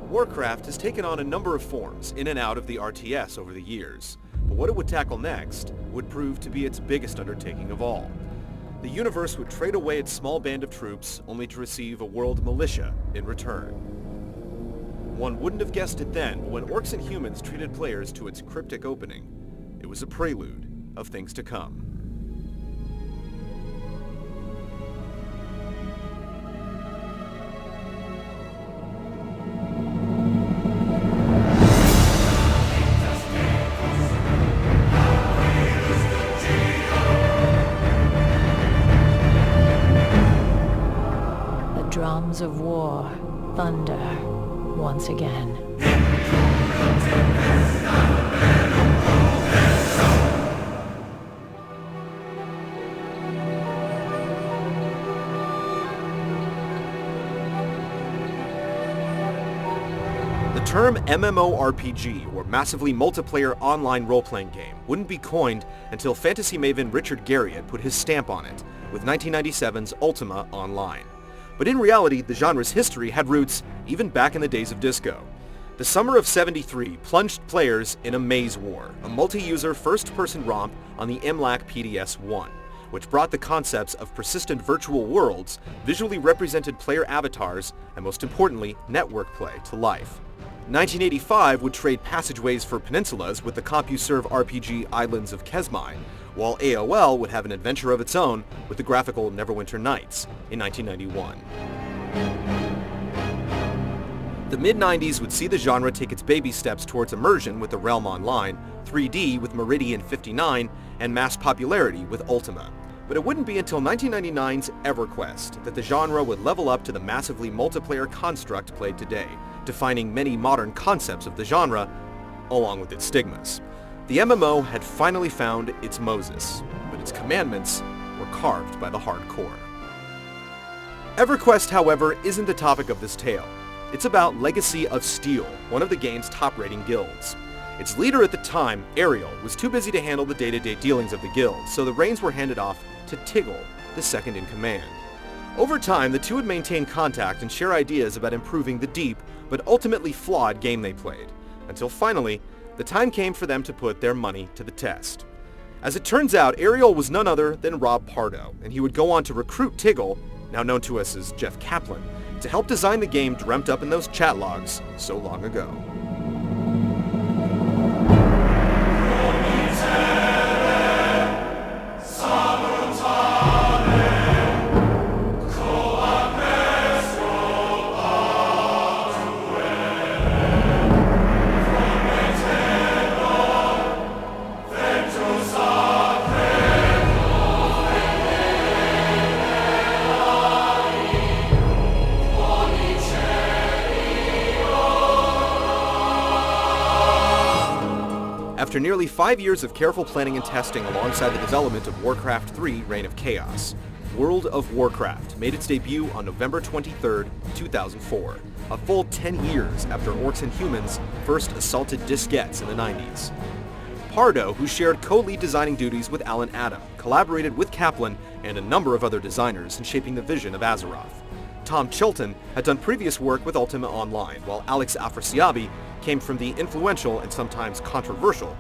Warcraft has taken on a number of forms in and out of the RTS over the years, but what it would tackle next would prove to be its biggest undertaking of all. The universe would trade away its small band of troops only to receive a world militia in return. One wouldn't have guessed it then, but when orcs and humans treated players to its cryptic opening, it was a prelude of things to come. Drums of war thunder once again. The term MMORPG, or Massively Multiplayer Online Role-Playing Game, wouldn't be coined until fantasy maven Richard Garriott put his stamp on it with 1997's Ultima Online. But in reality, the genre's history had roots even back in the days of disco. The summer of '73 plunged players in a maze war, a multi-user first-person romp on the MLAC PDS-1, which brought the concepts of persistent virtual worlds, visually represented player avatars, and most importantly, network play to life. 1985 would trade passageways for peninsulas with the CompuServe RPG Islands of Kesmai, while AOL would have an adventure of its own with the graphical Neverwinter Nights in 1991. The mid-90s would see the genre take its baby steps towards immersion with the Realm Online, 3D with Meridian 59, and mass popularity with Ultima. But it wouldn't be until 1999's EverQuest that the genre would level up to the massively multiplayer construct played today, defining many modern concepts of the genre, along with its stigmas. The MMO had finally found its Moses, but its commandments were carved by the hardcore. EverQuest, however, isn't the topic of this tale. It's about Legacy of Steel, one of the game's top-rating guilds. Its leader at the time, Ariel, was too busy to handle the day-to-day dealings of the guild, so the reins were handed off to Tiggle, the second-in-command. Over time, the two would maintain contact and share ideas about improving the deep, but ultimately flawed game they played, until finally, the time came for them to put their money to the test. As it turns out, Ariel was none other than Rob Pardo, and he would go on to recruit Tiggle, now known to us as Jeff Kaplan, to help design the game dreamt up in those chat logs so long ago. After nearly 5 years of careful planning and testing alongside the development of Warcraft 3: Reign of Chaos, World of Warcraft made its debut on November 23, 2004, a full 10 years after orcs and humans first assaulted diskettes in the 90s. Pardo, who shared co-lead designing duties with Alan Adam, collaborated with Kaplan and a number of other designers in shaping the vision of Azeroth. Tom Chilton had done previous work with Ultima Online, while Alex Afrasiabi came from the influential and sometimes controversial